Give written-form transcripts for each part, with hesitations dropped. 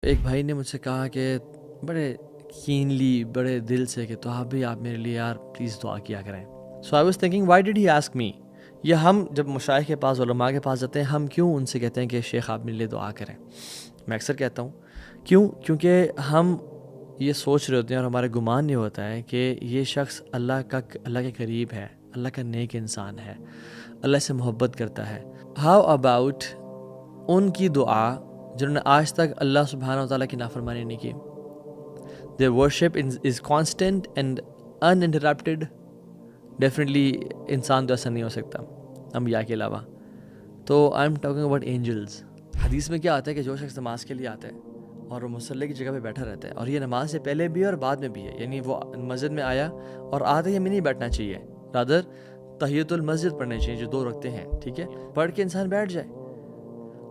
ایک بھائی نے مجھ سے کہا کہ بڑے کینلی بڑے دل سے کہ تو آپ میرے لیے یار پلیز دعا کیا کریں. So I was thinking why did he ask me. یا ہم جب مشائخ کے پاس علماء کے پاس جاتے ہیں ہم کیوں ان سے کہتے ہیں کہ شیخ آپ میرے لیے دعا کریں. میں اکثر کہتا ہوں کیونکہ ہم یہ سوچ رہے ہوتے ہیں اور ہمارا گمان یہ ہوتا ہے کہ یہ شخص اللہ کے قریب ہے, اللہ کا نیک انسان ہے, اللہ سے محبت کرتا ہے. ہاؤ اباؤٹ ان کی دعا جنہوں نے آج تک اللہ سبحانہ وتعالیٰ کی نافرمانی نہیں کی. their worship is constant and uninterrupted. Definitely انسان تو ایسا نہیں ہو سکتا انبیاء کے علاوہ. تو I am talking about angels. حدیث میں کیا آتا ہے کہ جو شخص نماز کے لیے آتا ہے اور وہ مصلی کی جگہ پہ بیٹھا رہتا ہے, اور یہ نماز سے پہلے بھی ہے اور بعد میں بھی ہے, یعنی وہ مسجد میں آیا اور آتے ہی ہمیں نہیں بیٹھنا چاہیے, رادر تحیۃ المسجد پڑھنے چاہیے جو 2 رکعتیں ہیں, ٹھیک ہے, پڑھ کے انسان بیٹھ جائے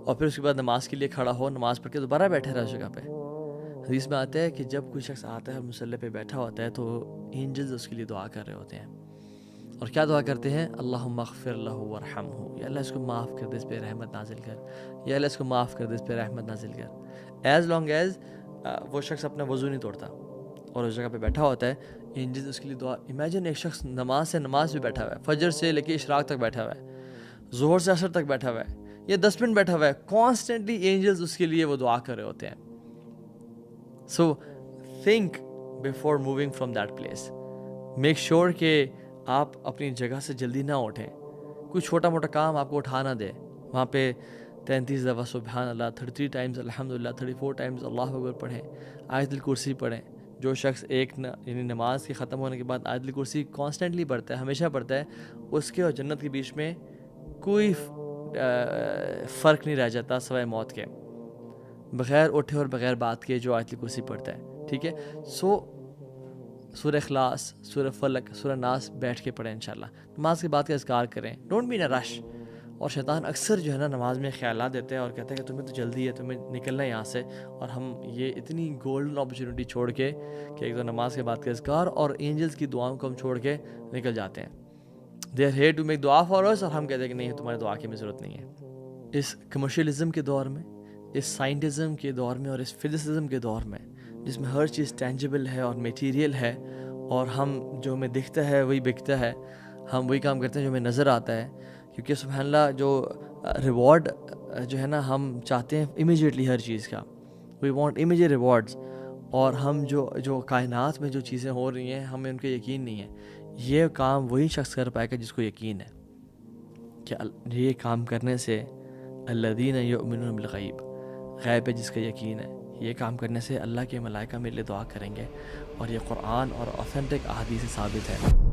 اور پھر اس کے بعد نماز کے لیے کھڑا ہو, نماز پڑھ کے دوبارہ بیٹھے رہے اس جگہ پہ. حدیث میں آتا ہے کہ جب کوئی شخص آتا ہے اور مصلی پہ بیٹھا ہوتا ہے تو اینجلز اس کے لیے دعا کر رہے ہوتے ہیں. اور کیا دعا کرتے ہیں؟ اللہم اغفر لہ ورحمہ, یا اللہ اس کو معاف کر دے, اس پہ رحمت نازل کر, یا اللہ اس کو معاف کر دے, اس پہ رحمت نازل کر. ایز لانگ ایز وہ شخص اپنا وضو نہیں توڑتا اور اس جگہ پہ بیٹھا ہوتا ہے, اینجلز اس کے لیے دعا. امیجن ایک شخص نماز سے نماز بھی بیٹھا ہوا ہے, فجر سے لے کے اشراق تک بیٹھا ہوا ہے, ظہر سے عصر تک بیٹھا ہوا ہے, یا 10 منٹ بیٹھا ہوا ہے, کانسٹنٹلی اینجلز اس کے لیے وہ دعا کر رہے ہوتے ہیں. So think before moving from that place. Make sure کہ آپ اپنی جگہ سے جلدی نہ اٹھیں. کوئی چھوٹا موٹا کام آپ کو اٹھا نہ دے. وہاں پہ 33 دفعہ سبحان اللہ, 33 ٹائمز الحمدللہ, 34 ٹائمز اللہ اکبر پڑھیں, آیت الکرسی پڑھیں. جو شخص یعنی نماز کے ختم ہونے کے بعد آیت الکرسی کانسٹنٹلی پڑھتا ہے, ہمیشہ پڑھتا ہے, اس کے اور جنت کے بیچ میں کوئی فرق نہیں رہ جاتا سوائے موت کے, بغیر اٹھے اور بغیر بات کے جو آیت الکرسی پڑھتا ہے, ٹھیک ہے. سو سورہ اخلاص, سورہ فلق, سورہ ناس بیٹھ کے پڑھیں انشاءاللہ. نماز کے بعد کا اذکار کریں, ڈونٹ بی ان اے رش. اور شیطان اکثر جو ہے نا نماز میں خیالات دیتے ہیں اور کہتے ہیں کہ تمہیں تو جلدی ہے, تمہیں نکلنا ہے یہاں سے, اور ہم یہ اتنی گولڈن اپرچونٹی چھوڑ کے کہ ایک تو نماز کے بعد کا اذکار اور اینجلز کی دعاؤں کو ہم چھوڑ کے نکل جاتے ہیں. They are here to make دعا فار اس, اور ہم کہتے ہیں کہ نہیں تمہارے دعا کی ہمیں ضرورت نہیں ہے. اس کمرشلزم کے دور میں, اس سائنٹزم کے دور میں اور اس فزسزم کے دور میں جس میں ہر چیز ٹینجیبل ہے اور میٹیریل ہے, اور ہم جو ہمیں دکھتا ہے وہی بکتا ہے, ہم وہی کام کرتے ہیں جو ہمیں نظر آتا ہے, کیونکہ سبحان اللہ جو ریوارڈ جو ہے نا ہم چاہتے ہیں امیجیٹلی ہر چیز کا, وی وانٹ امیجیٹ ریوارڈز. اور ہم جو کائنات میں جو چیزیں ہو رہی ہیں ہمیں ان کا یقین نہیں ہے. یہ کام وہی شخص کر پائے گا جس کو یقین ہے کہ یہ کام کرنے سے الذین یؤمنون بالغیب, غیب پہ جس کا یقین ہے, یہ کام کرنے سے اللہ کے ملائکہ میرے لیے دعا کریں گے, اور یہ قرآن اور اوتھینٹک احادیث سے ثابت ہے.